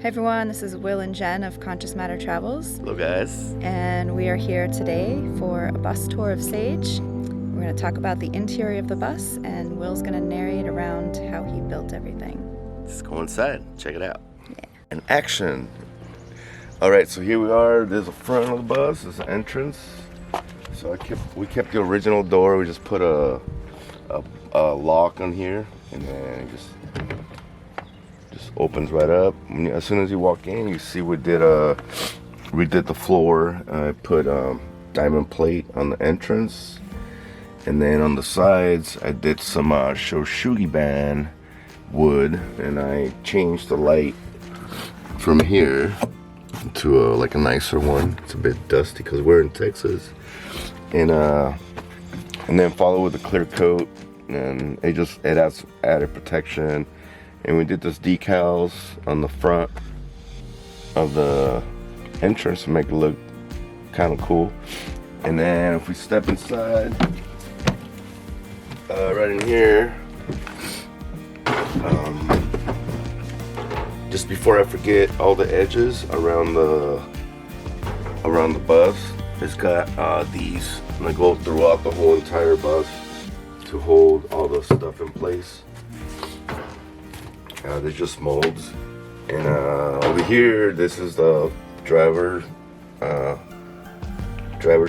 Hey everyone, this is Will and Jenn of Conscious Matter Travels. Hello guys. And we are here today for a bus tour of Sage. We're going to talk about the interior of the bus, and Will's going to narrate around how he built everything. Let's go inside, check it out. Yeah. And action. Alright, so here we are. There's the front of the bus, there's the entrance. So we kept the original door, we just put a lock on here, and then it just opens right up. As soon as you walk in, you see we did the floor. I put diamond plate on the entrance, and then on the sides I did some Shoshugi band wood, and I changed the light from here to like a nicer one. It's a bit dusty because we're in Texas, and then follow with the clear coat, and it adds added protection. And we did this decals on the front of the entrance to make it look kind of cool. And then if we step inside, right in here, just before I forget, all the edges around the bus, it's got these, and they go throughout the whole entire bus to hold all the stuff in place. They're just molds. And over here, this is the driver's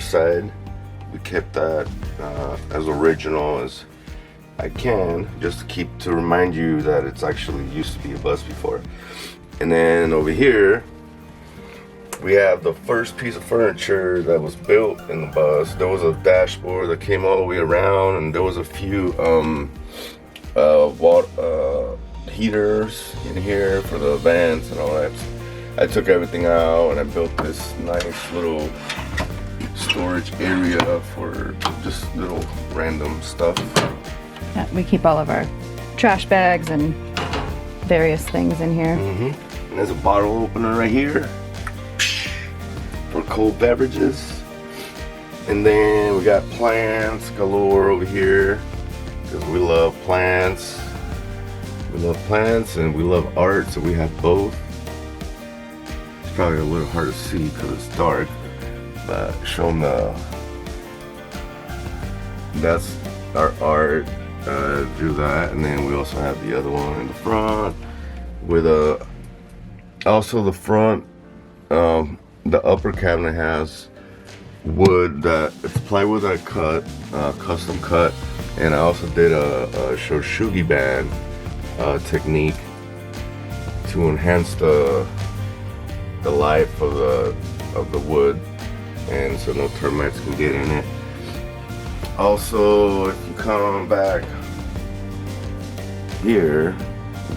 side. We kept that as original as I can, just to remind you that it's actually used to be a bus before. And then over here, we have the first piece of furniture that was built in the bus. There was a dashboard that came all the way around, and there was a few heaters in here for the vents and all that. I took everything out and I built this nice little storage area for just little random stuff. Yeah, we keep all of our trash bags and various things in here. And there's a bottle opener right here for cold beverages. And then we got plants galore over here because we love plants. We love plants and we love art, so we have both. It's probably a little hard to see because it's dark, but show them that's our art. Do that, and then we also have the other one in the front with also the front. The upper cabinet has wood it's plywood I cut, custom cut, and I also did a Shoshugi band technique to enhance the life of the wood, and so no termites can get in it. Also, if you come back here,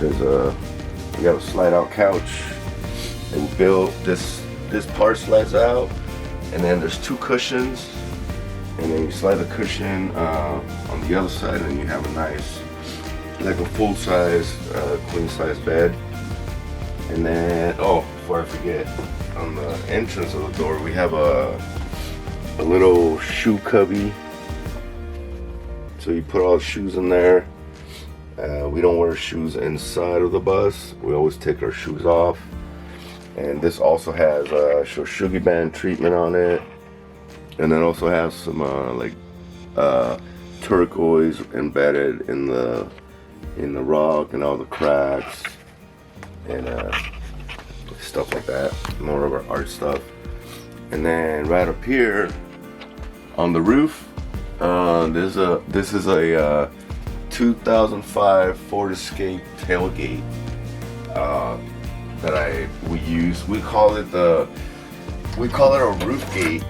we got a slide out couch, and we built this part slides out, and then there's two cushions, and then you slide the cushion on the other side, and you have a nice, like a full-size, queen-size bed. And then, before I forget, on the entrance of the door, we have a little shoe cubby. So you put all the shoes in there. We don't wear shoes inside of the bus. We always take our shoes off. And this also has a Shoshugi band treatment on it. And then also has some turquoise embedded in the rock and all the cracks and stuff like that. More of our art stuff. And then right up here on the roof, this is a 2005 Ford Escape tailgate that we use. We call it a roof gate,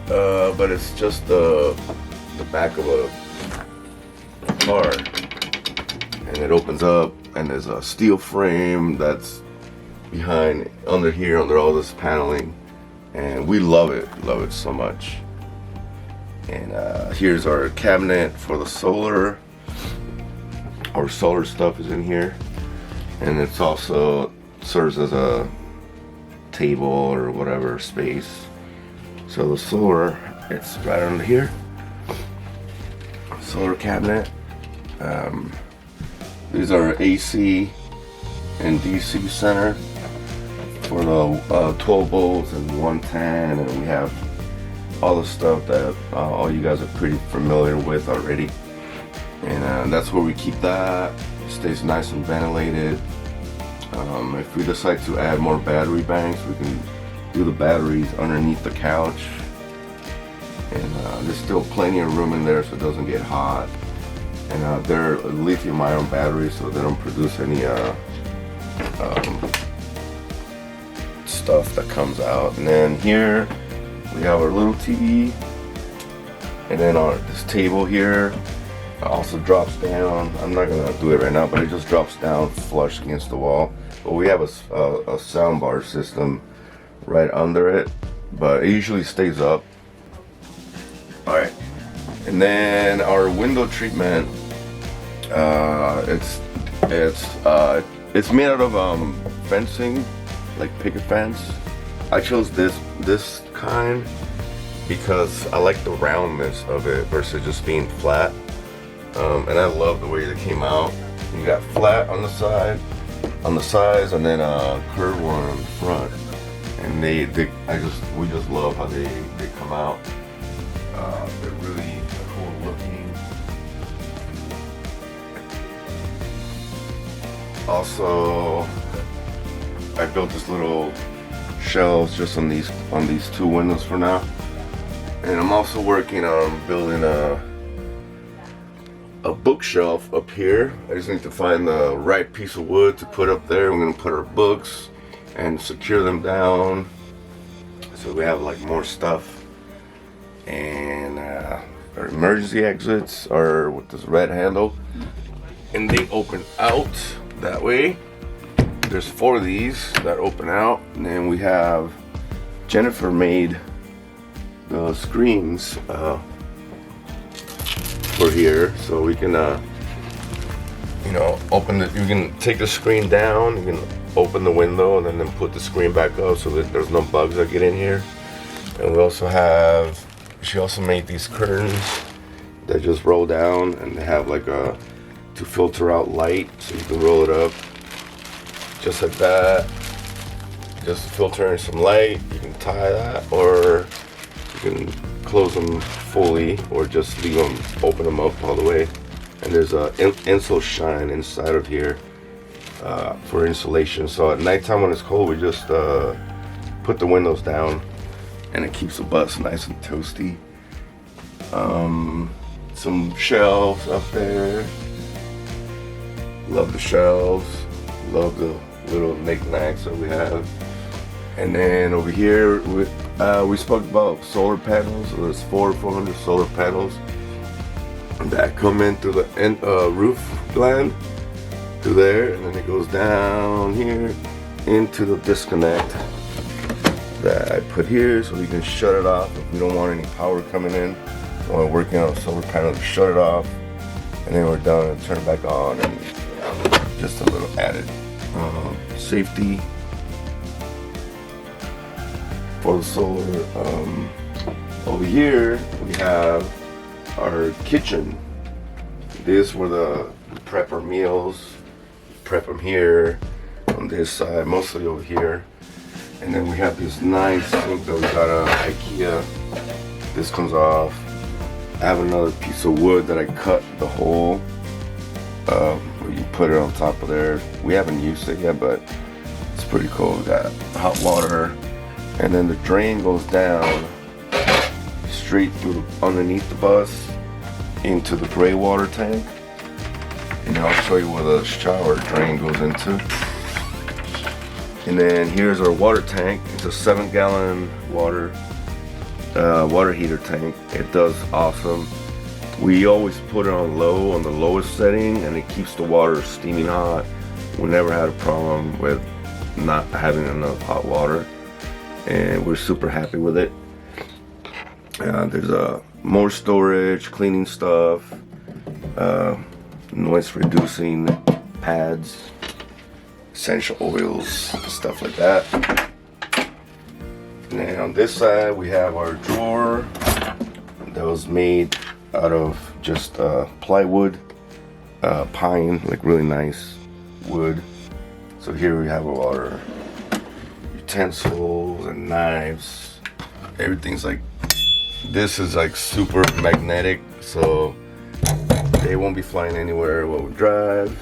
but it's just the back of a car. And it opens up, and there's a steel frame that's under all this paneling, and we love it so much. And here's our cabinet for the solar. Our solar stuff is in here, and it's also serves as a table or whatever space. So the solar, it's right under here. Solar cabinet. These are AC and DC center. for the 12 volts and 110, and we have all the stuff that all you guys are pretty familiar with already. And that's where we keep that. It stays nice and ventilated. If we decide to add more battery banks, we can do the batteries underneath the couch. And there's still plenty of room in there so it doesn't get hot. And they're lithium-ion batteries, so they don't produce any stuff that comes out. And then here we have our little TV, and then this table here also drops down. I'm not gonna do it right now, but it just drops down flush against the wall. But we have a sound bar system right under it, but it usually stays up. All right, and then our window treatment. It's made out of fencing, like picket fence. I chose this kind because I like the roundness of it versus just being flat. And I love the way they came out. You got flat on the sides, and then a curved one on the front. And we just love how they come out. They're really cool looking. Also, I built this little shelves just on these two windows for now, and I'm also working on building a bookshelf up here. I just need to find the right piece of wood to put up there. We're gonna put our books and secure them down so we have like more stuff. And our emergency exits are with this red handle, and they open out that way. There's 4 of these that open out, and then we have Jennifer made the screens for here, so we can open it. You can take the screen down, you can open the window, and then put the screen back up so that there's no bugs that get in here. And we also have, she also made these curtains that just roll down, and they have like to filter out light, so you can roll it up just like that, just to filter in some light. You can tie that, or you can close them fully, or just leave them, open them up all the way. And there's a insole shine inside of here for insulation. So at nighttime when it's cold, we just put the windows down, and it keeps the bus nice and toasty. Some shelves up there. Love the shelves. Love the little knickknacks that we have. And then over here, we spoke about solar panels. So there's 400 solar panels that come in through the roof gland through there, and then it goes down here into the disconnect that I put here, so we can shut it off if we don't want any power coming in while we're working on a solar panel. Shut it off, and then we're done and turn it back on, and just a little added safety for the solar. Over here we have our kitchen. This is where we prep our meals. Prep them here on this side, mostly over here. And then we have this nice sink that we got at IKEA. This comes off. I have another piece of wood that I cut the hole where you put it on top of there. We haven't used it yet, but it's pretty cool. We got hot water, and then the drain goes down straight through underneath the bus into the gray water tank. And I'll show you where the shower drain goes into. And then here's our water tank. It's a 7-gallon water heater tank. It does awesome. We always put it on low, on the lowest setting, and it keeps the water steaming hot. We never had a problem with not having enough hot water, and we're super happy with it. There's more storage, cleaning stuff, noise reducing pads, essential oils, stuff like that. And then on this side we have our drawer that was made out of just plywood, pine, like really nice wood. So here we have our utensils and knives. Everything's like, this is like super magnetic, so they won't be flying anywhere while we drive.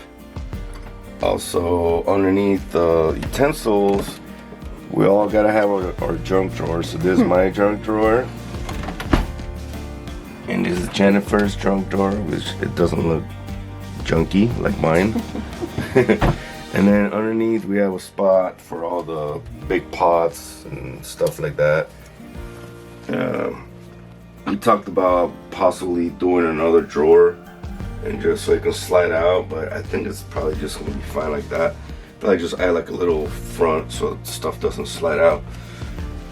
Also, underneath the utensils, we all gotta have our junk drawer. So this is my junk drawer, and this is Jennifer's junk drawer, which it doesn't look junky like mine. And then underneath we have a spot for all the big pots and stuff like that. We talked about possibly doing another drawer and just so it can slide out, but I think it's probably just gonna be fine like that. But I just add like a little front so stuff doesn't slide out.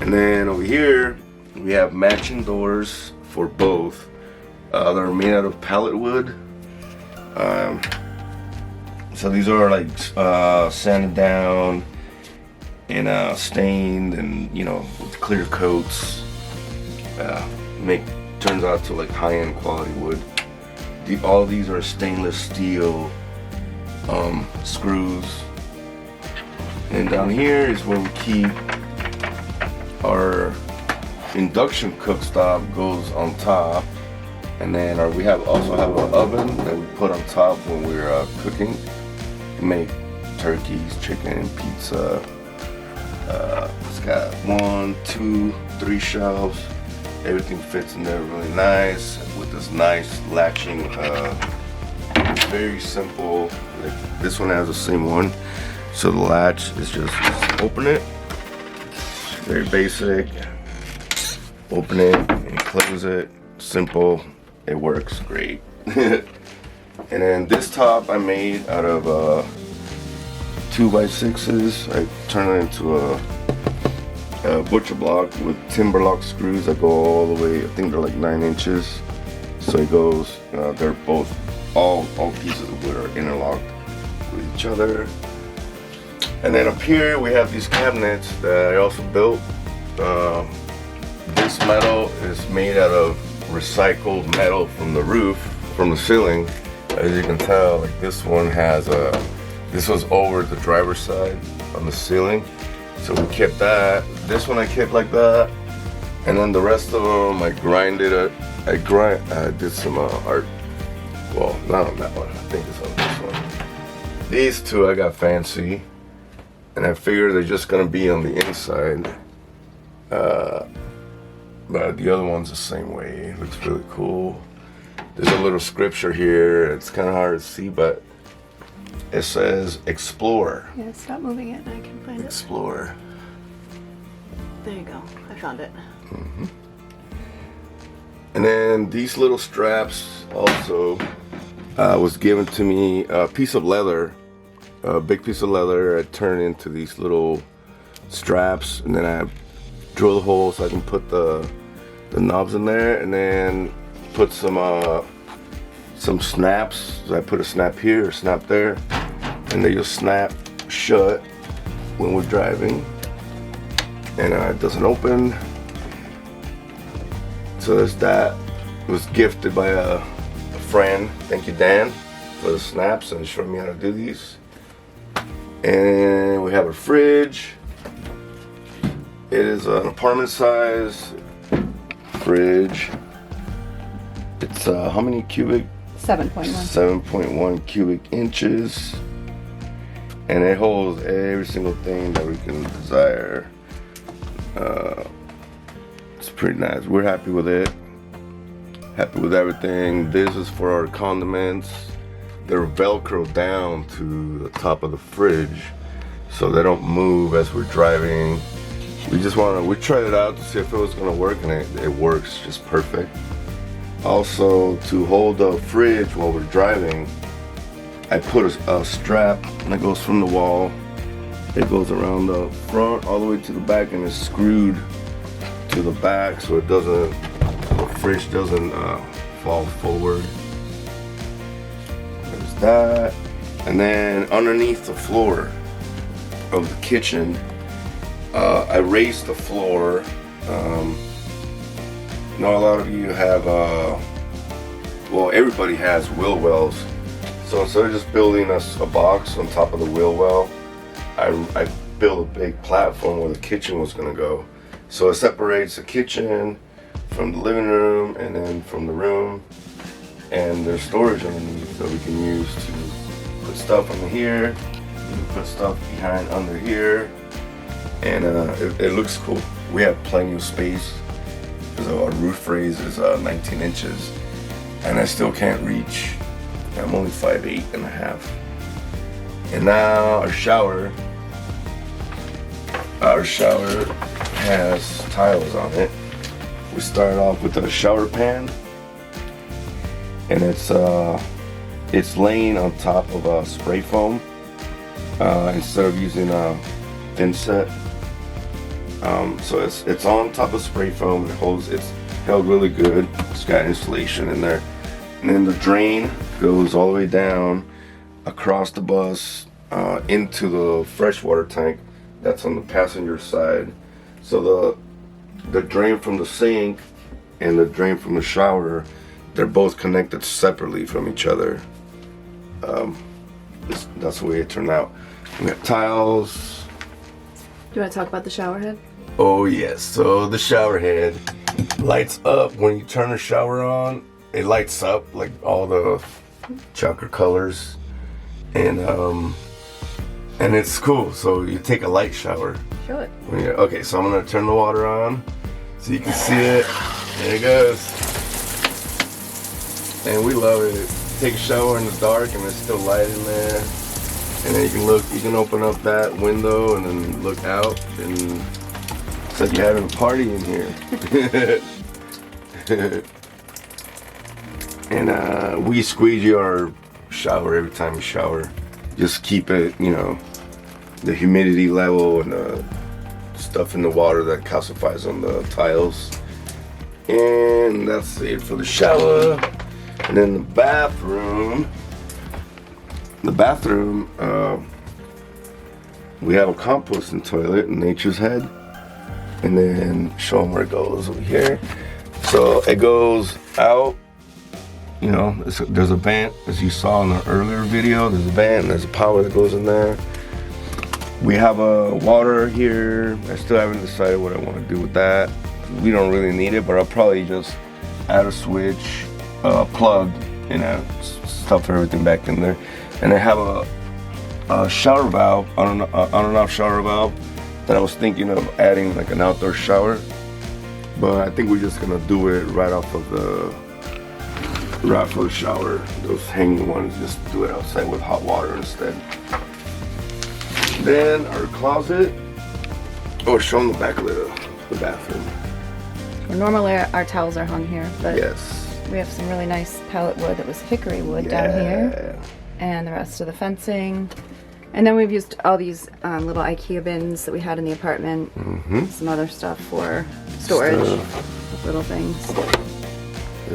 And then over here we have matching doors for both. They're made out of pallet wood. So these are like sanded down and stained, and you know, with clear coats. Turns out to like high-end quality wood. All these are stainless steel screws. And down here is where we keep our induction cooktop, goes on top. And then we also have an oven that we put on top when we're cooking. We make turkeys, chicken, pizza. It's got 1, 2, 3 shelves. Everything fits in there really nice with this nice latching, very simple. Like this one has the same one. So the latch is just open it. Very basic. Open it and close it. Simple. It works great. And then this top I made out of 2x6s. I turned it into a butcher block with timber lock screws that go all the way. I think they're like 9 inches. So it goes. They're both all pieces of wood are interlocked with each other. And then up here we have these cabinets that I also built. This metal is made out of recycled metal from the roof, from the ceiling. As you can tell, like this one has this was over the driver's side on the ceiling. So we kept that. This one I kept like that. And then the rest of them I did some art. Well, not on that one. I think it's on this one. These two I got fancy. And I figured they're just gonna be on the inside. But the other one's the same way. It looks really cool. There's a little scripture here. It's kind of hard to see, but it says explore. Yeah, stop moving it and I can find Explore. There you go. I found it. Mm-hmm. And then these little straps also was given to me. A piece of leather, a big piece of leather. I turned into these little straps, and then I drill holes so I can put the knobs in there, and then put some snaps. So I put a snap here, a snap there, and they just snap shut when we're driving, and it doesn't open. So there's that. It was gifted by a friend. Thank you, Dan, for the snaps and showing me how to do these. And we have a fridge. It is an apartment size fridge. It's how many cubic? 7.1. 7.1 cubic inches. And it holds every single thing that we can desire. It's pretty nice. We're happy with it. Happy with everything. This is for our condiments. They're Velcro down to the top of the fridge so they don't move as we're driving. We tried it out to see if it was gonna work, and it works just perfect. Also, to hold the fridge while we're driving, I put a strap that goes from the wall. It goes around the front all the way to the back, and it's screwed to the back so the fridge doesn't fall forward. There's that. And then underneath the floor of the kitchen, I raised the floor. A lot of you have, everybody has wheel wells. So instead of just building a box on top of the wheel well, I built a big platform where the kitchen was gonna go. So it separates the kitchen from the living room and then from the room. And there's storage underneath that we can use to put stuff under here. You can put stuff behind under here. And it looks cool. We have plenty of space because our roof raise is 19 inches. And I still can't reach. I'm only 5'8" and a half. And now our shower has tiles on it. We started off with a shower pan, and it's laying on top of a spray foam instead of using a thin set. So it's on top of spray foam. It's held really good. It's got insulation in there, and then the drain goes all the way down across the bus into the freshwater tank that's on the passenger side. So the drain from the sink and the drain from the shower, they're both connected separately from each other. That's the way it turned out. We got tiles. Do you want to talk about the shower head? Oh yes, so the shower head lights up when you turn the shower on. It lights up like all the chocolate colors, and it's cool. So you take a light shower. Show it. Okay, so I'm gonna turn the water on so you can see it. There it goes. And we love it. Take a shower in the dark and there's still light in there. And then you can open up that window and then look out, and it's like you're having a party in here. And we squeegee our shower every time we shower. Just keep it, the humidity level and the stuff in the water that calcifies on the tiles. And that's it for the shower. And then the bathroom, we have a composting toilet in Nature's Head. And then show them where it goes over here. So it goes out, there's a vent, as you saw in the earlier video. There's a vent and there's a power that goes in there. We have a water here. I still haven't decided what I want to do with that. We don't really need it, but I'll probably just add a switch, plug, stuff everything back in there. And I have a shower valve, on and off shower valve, that I was thinking of adding like an outdoor shower. But I think we're just gonna do it right off of the shower. Those hanging ones, just do it outside with hot water instead. Then our closet. Oh, show them the back of the bathroom. Well, normally our towels are hung here, but yes, we have some really nice pallet wood that was hickory wood down here, and the rest of the fencing. And then we've used all these little IKEA bins that we had in the apartment. Some other stuff for storage, little things.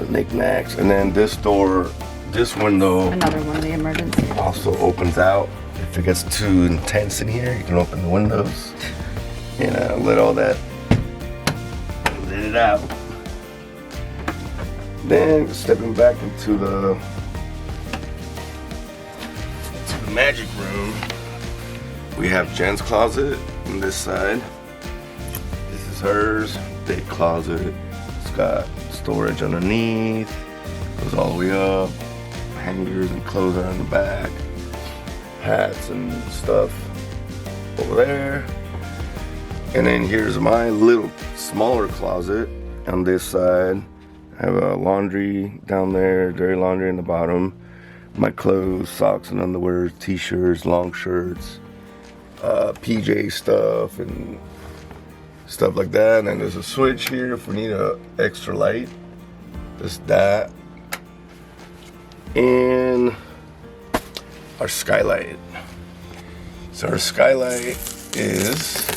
Knickknacks. And then this window, another one of the emergency. Also opens out. If it gets too intense in here, you can open the windows and let it out. Then stepping back into the magic room, we have Jenn's closet on this side. This is hers, big closet. It's got storage underneath, goes all the way up, hangers and clothes are in the back, hats and stuff over there. And then here's my little smaller closet on this side. I have a laundry down there, dirty laundry in the bottom. My clothes, socks and underwear, t-shirts, long shirts, PJ stuff and stuff like that. And then there's a switch here if we need a extra light. Just that. And our skylight. So our skylight is,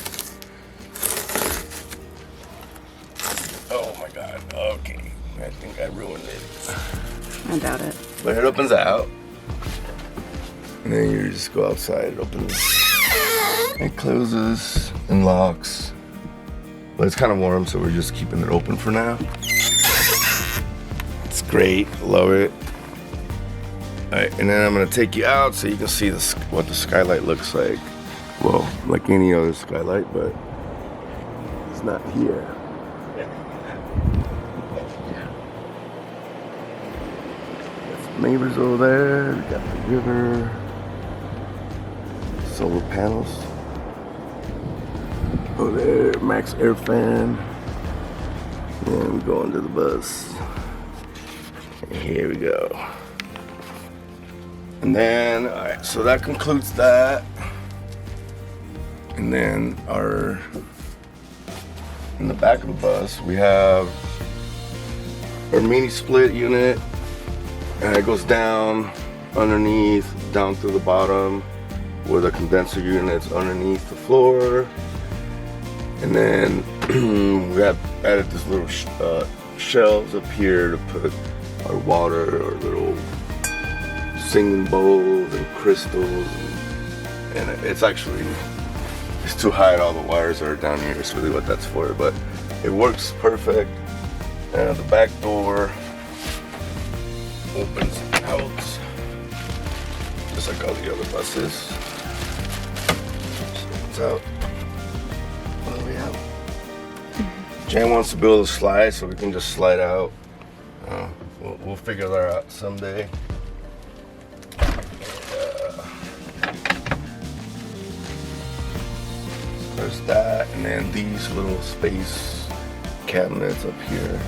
oh my god, okay, I think I ruined it. I doubt it. But it opens out, and then you just go outside. It opens, it closes and locks. But it's kind of warm, so we're just keeping it open for now. It's great, love it. All right, and then I'm gonna take you out so you can see what the skylight looks like. Well, like any other Skylight, but it's not here. Got some neighbors over there. We got the river. Solar panels. Over there, max air fan. And we go under the bus. And here we go. And then, alright, so that concludes that. And then in the back of the bus, we have our mini split unit. And it goes down underneath, down through the bottom, where the condenser unit's underneath the floor. And then we have added this little shelves up here to put our water, our little singing bowls and crystals. And it's too high, all the wires are down here. It's really what that's for, but it works perfect. And the back door opens out just like all the other buses. So it's out. What do we have? Jen wants to build a slide so we can just slide out. We'll figure that out someday. There's that, and then these little space cabinets up here.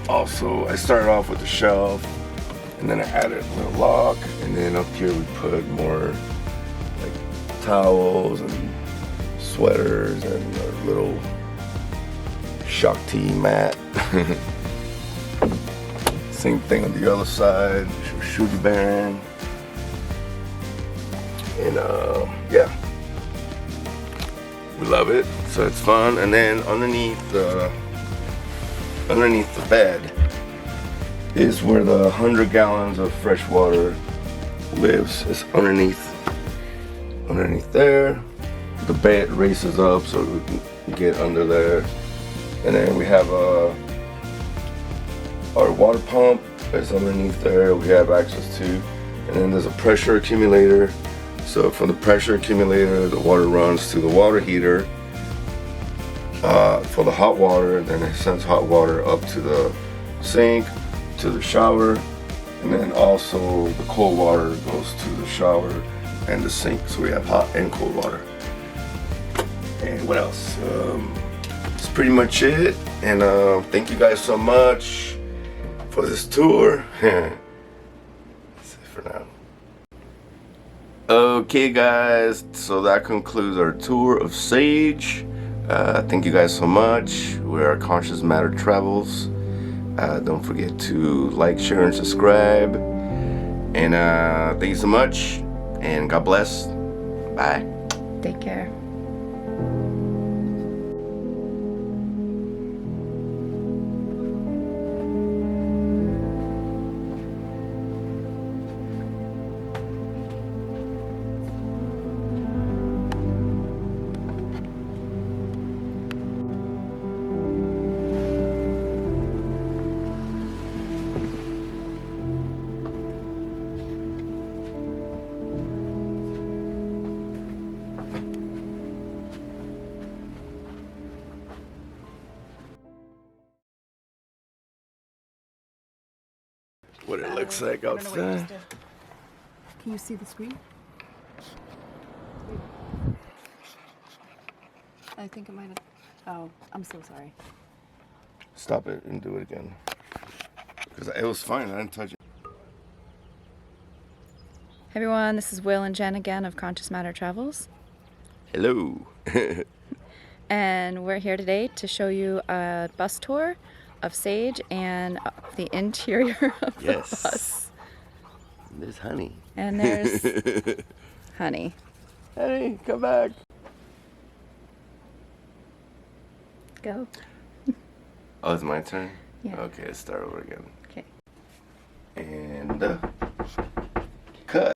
Also, I started off with the shelf, and then I added a little lock, and then up here we put more like towels and sweaters and a little Shakti mat. Same thing on the other side, Shooty Baron. And yeah, we love it, so it's fun. And then underneath the bed is where the 100 gallons of fresh water lives. It's underneath there. The bed races up so we can get under there. And then we have our water pump is underneath there. We have access to, and then there's a pressure accumulator. So from the pressure accumulator, the water runs to the water heater for the hot water, and then it sends hot water up to the sink, to the shower, and then also the cold water goes to the shower and the sink. So we have hot and cold water. And what else? That's pretty much it. And thank you guys so much for this tour. That's it for now. Okay guys, so that concludes our tour of Sage. Thank you guys so much. We are Conscious Matter Travels. Don't forget to like, share, and subscribe. And thank you so much, and God bless. Bye. Take care. What it looks like outside. Can you see the screen? I think it might have. Oh, I'm so sorry. Stop it and do it again. Because it was fine, I didn't touch it. Hey everyone, this is Will and Jen again of Conscious Matter Travels. Hello. And we're here today to show you a bus tour of Sage and the interior of the bus. There's Honey. And there's Honey. Hey, come back. Go. Oh, it's my turn? Yeah. Okay, let's start over again. Okay. And cut.